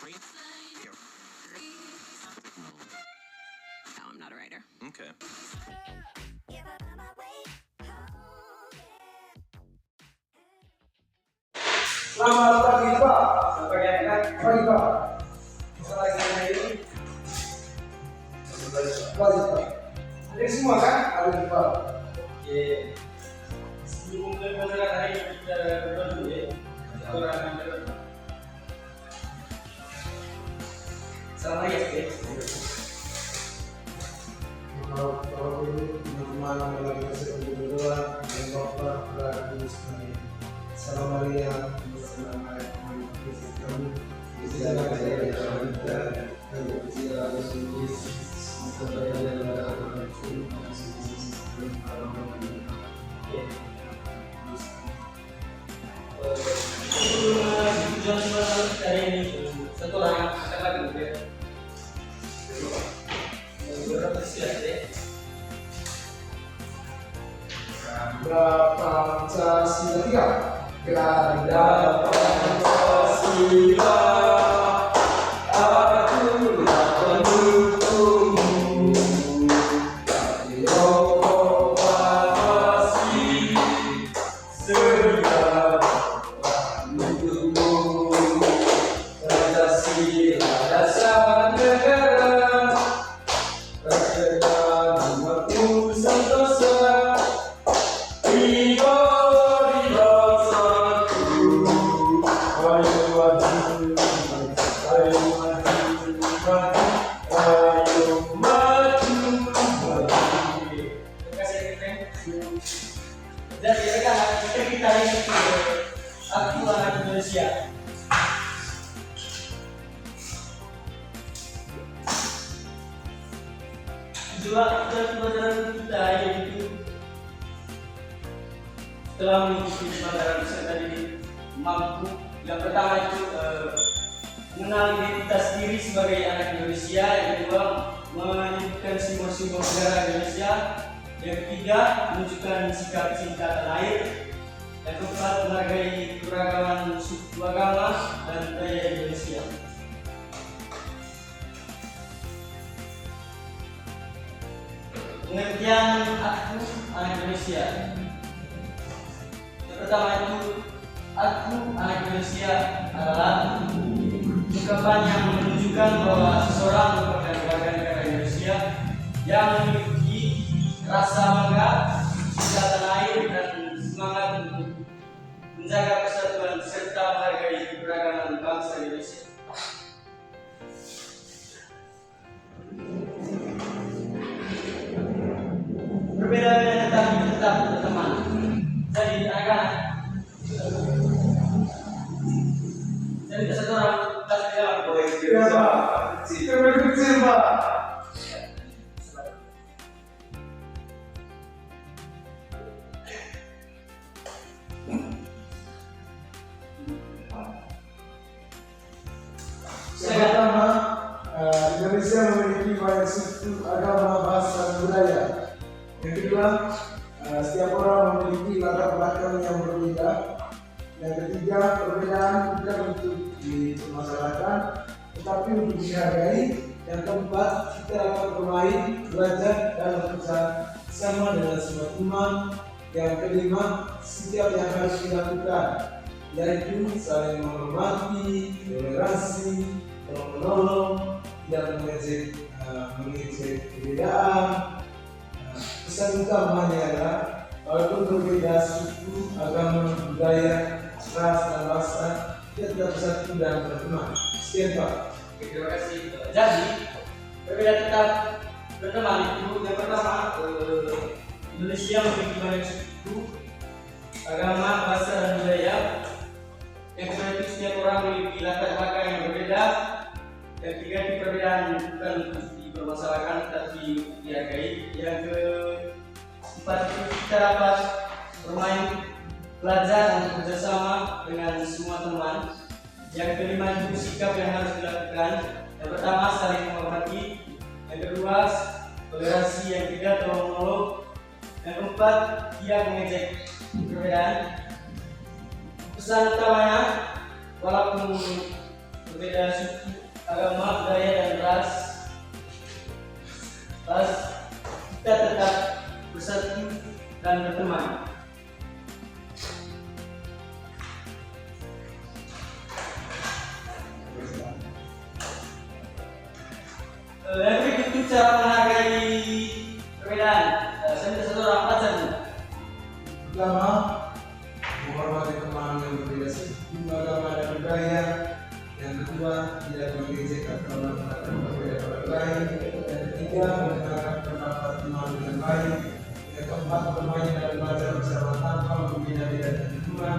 No, I'm not a writer. Okay. Selamat pagi Pak. Pagi Pak. Masalahnya ini pagi Pak. Ada semua kan? Ada Pak. Oke. Sebelum pembelajaran hari ini kita berdoa dulu ya. Selamat ya, Kalau ini teman-teman melakukan seperti berdoa dan Bapak berarti Salam Maria, Salam Maria, kami disediakan dari kita dan bersiap Yesus, supaya dalam Tuhan tujuan hari ini satu orang akan lagi ya. Pancasila, Ganda Pancasila, akulah pendukungmu, proklamasi sedia untukmu, Pancasila dasar negara, rakyat umatku sentosa. Dan kita ini aku anak Indonesia. Tujuan pelajaran kita yaitu setelah mengikuti pelajaran peserta didik mampu yang pertama itu mengenal identitas diri sebagai anak Indonesia, yang kedua menyebutkan simbol-simbol negara Indonesia, yang ketiga menunjukkan sikap cinta tanah air, yang keempat menghargai keragaman suku agama dan budaya Indonesia. Pengertian aku anak Indonesia. Yang pertama itu, aku anak Indonesia adalah ungkapan yang menunjukkan bahwa seseorang merupakan warga negara Indonesia yang memiliki rasa bangga, cinta tanah air, dan semangat untuk menjaga persatuan serta menghargai keberagaman bangsa Indonesia. Berbeda-beda tetapi tetap berteman. Jadi anak-anak, jadi satu orang kasih dalam boleh Ya Pak, kecil Pak. Yang pertama, Indonesia memiliki banyak suku, agama, bahasa, dan budaya. Yang kedua, setiap orang memiliki latar belakang yang berbeda. Yang ketiga, perbedaan bukan untuk dipermasalahkan, tetapi untuk dihargai. Yang keempat, kita dapat bermain, belajar, dan bekerja sama dengan semua teman. Yang kelima, setiap yang harus dilakukan, yaitu saling menghormati, toleransi, menolong, tidak mengejek perbedaan. Pesan utamanya adalah walaupun berbeda suku, agama, budaya, ras, dan bahasa, kita tetap bersatu dan berteman. Sekian Pak. terima kasih. Jadi berbeda tetap berteman itu yang pertama, Indonesia memiliki banyak suku, agama, bahasa, dan budaya. Yang kedua itu setiap orang memiliki latar belakang yang berbeda. Yang ketiga itu perbedaan bukan untuk dipermasalahkan tapi dihargai. Yang keempat itu kita dapat bermain, belajar, dan bekerjasama dengan semua teman. Yang kelima itu sikap yang harus dilakukan. Yang pertama saling menghormati. Yang kedua toleransi. Yang ketiga tolong menolong. Yang keempat tidak mengejek perbedaan. Pesan utamanya, walaupun berbeda suku, agama, budaya, dan ras, kita tetap bersatu dan berteman. Yang berikut itu cara menghargai perbedaan. Saya minta satu orang baca dulu. Pertama, menghormati teman yang berbeda suku, agama, dan budaya. Yang kedua, tidak mengejek atau mengatakan berbeda orang lain. Yang ketiga, mendengarkan pendapat teman dengan baik. Yang keempat, bermain dan belajar bersama tanpa membeda-bedakan tujuan.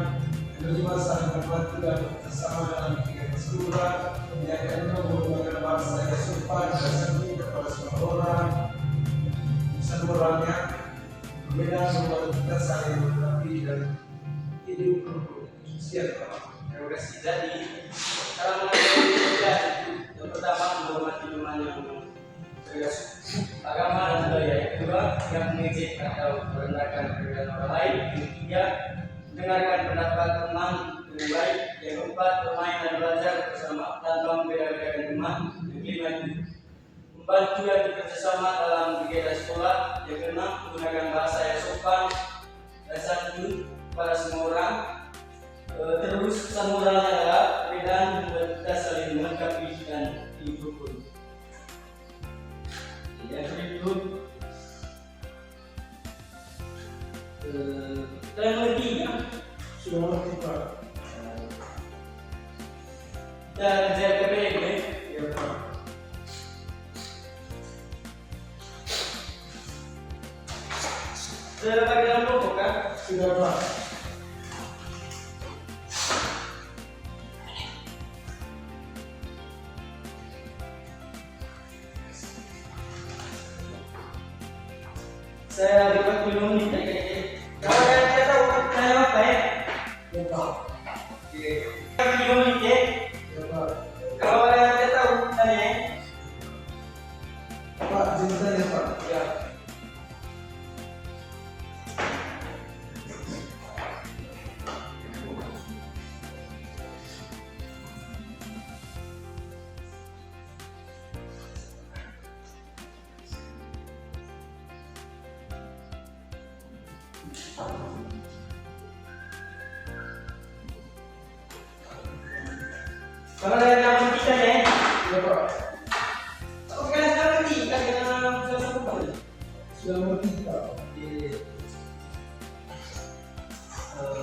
Yang kelima, saling membantu dan bersama dalam kegiatan keseluruhan. Yang keenam, menggunakan bahasa yang sopan dan santun kepada semua orang. Seluruhnya berbeda membuat kita saling mengerti dan hidup rukun. Sekian, Pak. Terima kasih. Jadi, cara menghargai perbedaan itu yang pertama menghormati teman yang berbeda suku, agama, dan budaya. Yang kedua, tidak mengejek atau merendahkan perbedaan orang lain. Yang ketiga, mendengarkan pendapat teman dengan baik. Yang keempat, bermain dan belajar bersama tanpa membeda-bedakan teman. Yang kelima, membantu dan bekerjasama dalam kegiatan sekolah. Yang keenam, menggunakan bahasa yang sopan dan santun kepada semua orang. Terus pesan moralnya adalah perbedaan membuat kita saling melengkapi dan hidup rukun. Yang berikut, kita yang mengerti ya? Sudah mengerti, Pak. Kita kerja KPM ya? Ya, Pak. Sudah dapat dalam kelompok kan? Sudah, Pak. Saya dapat minum nih tadi. Kalau yang saya tahu saya apa ya? Ya, Pak. Minum nih ya. Ya, Pak. Kalau yang saya tahu tanya ya. Pak, izin saya, Pak. Ya. Kalau ada yang nama kita ya. Ya, Pak. Oh, kalian sudah ngerti kan dengan filsafat kali. Sudah mengerti, Pak.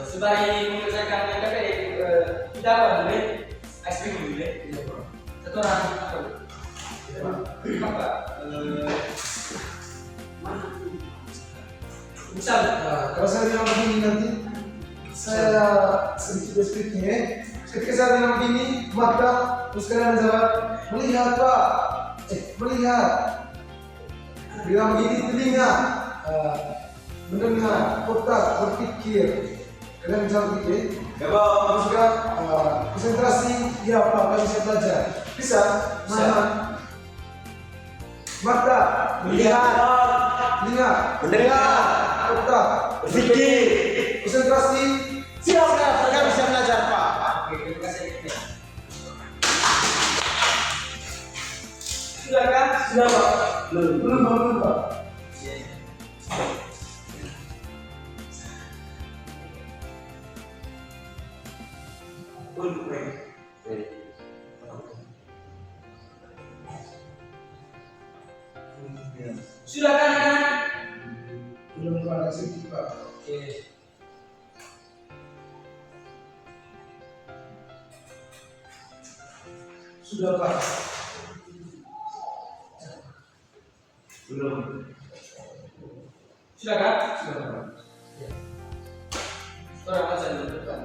Sebagai mengerjakan yang kata kita apa dulu? Aspek dulu ya. Ya, Pak. Satu orang apa? Ya, Pak. Apa? Misal, Kalau saya bilang begini nanti, saya sedikit deskripsinya ya. Ketika saya bilang begini, maka terus kalian menjawab, melihat, Pak. Melihat. Bilang begini, telinga. Mendengar, otak, berpikir. Kalian menjawab gitu ya. ya Bang. Terus juga konsentrasi, ya Pak, kalian bisa belajar. Bisa? Bisa. Mata, melihat. Telinga, Mendengar. otak, Berpikir. konsentrasi. Siap, kalian bisa belajar, Pak. Oke, terima kasih. Sudah kan? Sudah, Pak. Belum, Pak. Sudah kan? Belum, Pak. Sedikit, Pak. Oke. Sudah, Pak. Belum. Sudah kan? Sudah, Pak. Sudah baca dulu depan.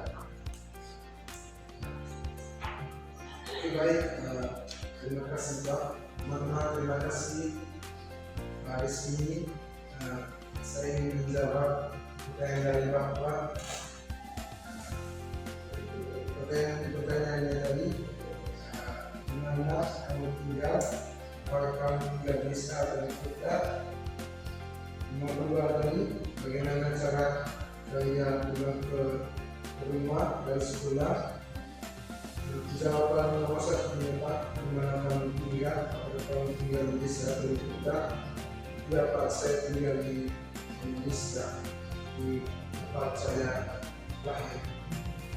Oke, baik. Terima kasih, Pak. Teman-teman, terima kasih. Di sini saya ingin menjawab pertanyaan dari Bapak. Pertanyaannya tadi, di mana kamu tinggal? Apakah kamu tinggal di desa atau di kota? Nomor dua tadi, bagaimana cara kalian pulang ke rumah dari sekolah? Jawaban nomor 1 menyatakan menggunakan tinggal pada tahun tinggal di desa kita. Dapat saya tinggal di Indonesia di tempat saya lahir.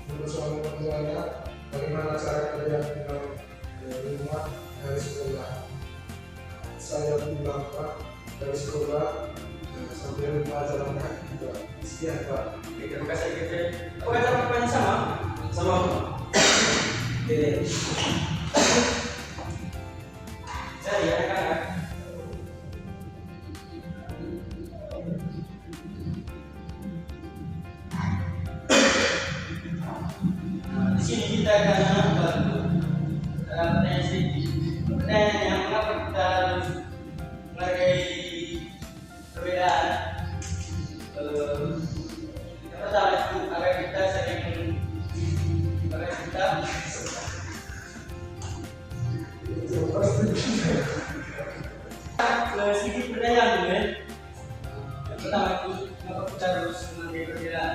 Menurut soal keduanya, bagaimana cara kerja tinggal di rumah dari sekolah? Saya pulang Pak dari sekolah sampai rumah jalannya juga sekian Pak. Terima kasih Kevin. Apakah cara bermain sama? Sama. Oke. Jadi anak-anak, di sini kita akan membantu pertanyaan sedikit. Pertanyaannya, mengapa kita harus menghargai perbedaan? Yang pertama itu agar kita saling agar kita sedikit pertanyaan dulu ya. Yang pertama itu mengapa kita harus menghargai perbedaan?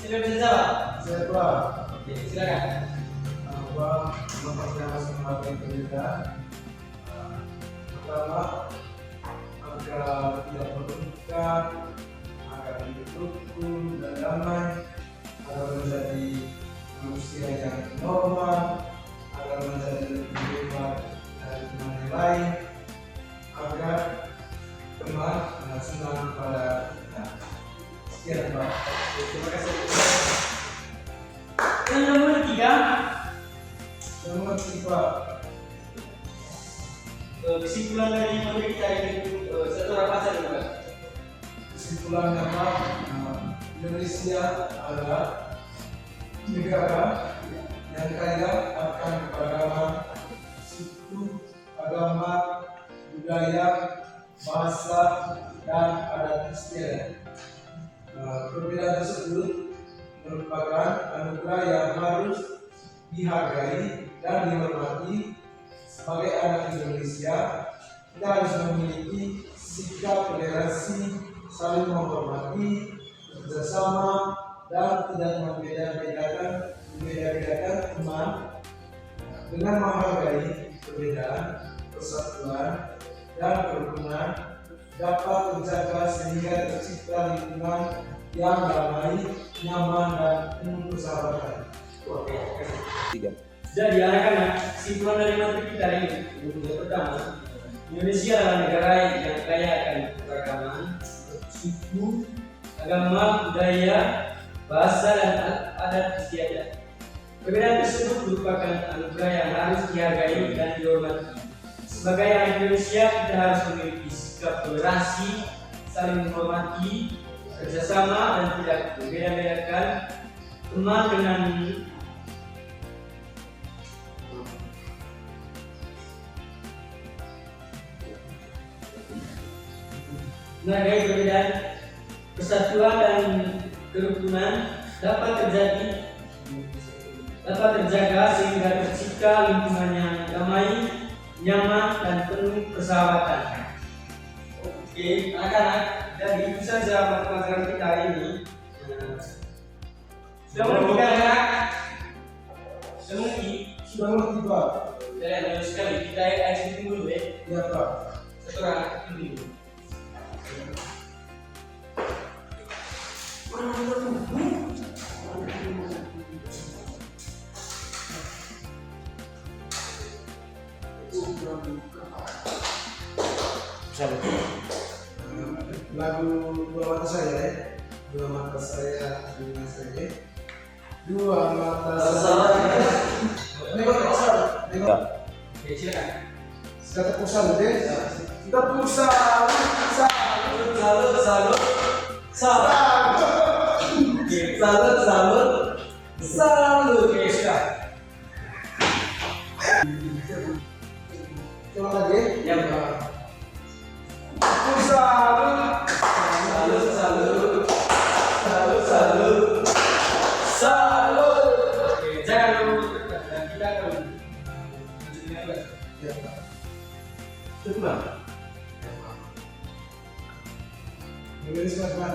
Siapa bisa jawab? Saya Pak. Oke, silakan. Bahwa mengapa kita harus menghargai perbedaan? Pertama, agar tidak berpencar, agar hidup rukun dan damai, agar menjadi manusia yang normal, agar menjadi lebih hebat dari teman yang lain, agar teman senang pada kita. Sekian Pak. Terima kasih. Yang nomor 3, Nomor 3, kesimpulan dari materi kita ini satu apa saja Pak? kesimpulannya Pak, Indonesia adalah negara yang kaya akan keberagaman suku, agama, budaya, bahasa, dan adat istiadat. Perbedaan tersebut merupakan anugerah yang harus dihargai dan dihormati. Sebagai anak Indonesia, kita harus memiliki sikap toleransi, saling menghormati, bekerjasama, dan tidak membeda-bedakan teman. Dengan menghargai perbedaan, persatuan, dan kerukunan dapat terjaga sehingga tercipta lingkungan yang damai, nyaman, dan penuh persahabatan. Oke, terima kasih. Jadi anak-anak, kesimpulan dari materi kita ini yang pertama, Indonesia adalah negara yang kaya akan keberagaman suku, agama, budaya, bahasa, dan adat istiadat. Perbedaan tersebut merupakan anugerah yang harus dihargai dan dihormati. Sebagai anak Indonesia, kita harus memiliki sikap toleransi, saling menghormati, kerjasama, dan tidak membeda-bedakan teman dengan menghargai perbedaan, persatuan dan kerukunan dapat terjaga sehingga tercipta lingkungan yang damai, nyaman, dan penuh persahabatan. Oke, anak-anak, jadi itu saja pelajaran kita hari ini. Sudah mengerti kan anak? Sudah mengerti? Sudah mengerti Pak? Saya bagus sekali. Kita exit dulu ya. Ya Pak. Satu orang ini dulu. Lagu dua mata saya ya. Dua mata saya dengan saya. Dua mata saya. Nengok pusat. Nengok. Oke, silakan. Sudah tepuk salut deh. Tepuk salut. Salut. Oke, salut. Oke, sudah. Coba lagi. Ya, Pak. Tepuk salut. Salut. Oke, jangan dulu. Dan kita akan lanjutkan lagi. Ya Pak. Coba. Inggris teman-teman.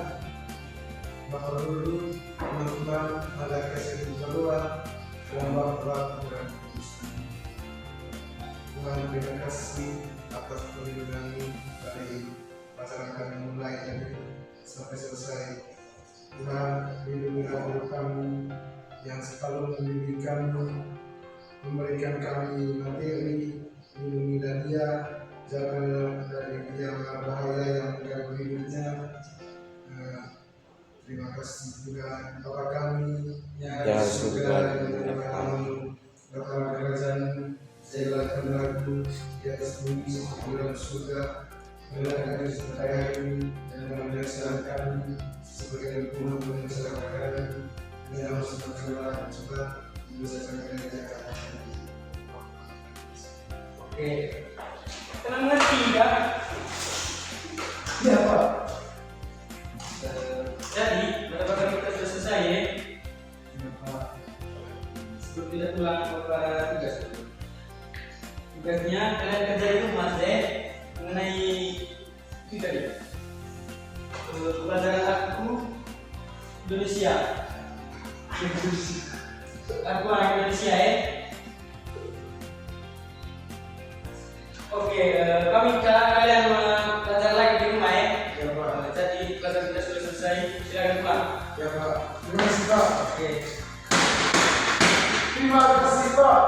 Bapak dulu teman-teman ada kesehatan keluar dalam Bapa dan Kudus. Tuhan, terima kasih atas perlindungan-Mu dari pasangan kami mulai dari sampai selesai. Tuhan, lindungi anak kami yang selalu membimbing kami, memberikan kami materi, lindungi Nadia, jaga dari yang bahaya yang mengganggu hidupnya. Terima kasih juga Bapa kami yang di surga, yang namamu, Bapa kerajaan, segala kehendakmu di atas bumi seperti dalam surga. Berilah kami setiap hari dan mengajarkan kami sebagai puluh mengesahkan kami. Dalam semua celah coba mengesahkan kami jaga. Oke. Kalian ngerti kan? Iya Pak. Jadi, pada kita sudah selesai ya. Sebelum kita pulang kepada tugas. Tugasnya kalian kerja itu Mas deh mengenai itu tadi. Pelajaran aku Indonesia. Aku anak Indonesia ya. Oke, kalian belajar lagi di rumah ya. Ya Pak. Jadi pelajaran kita sudah selesai. Silakan pulang. Ya Pak. Terima kasih Pak. Oke. Terima kasih Pak.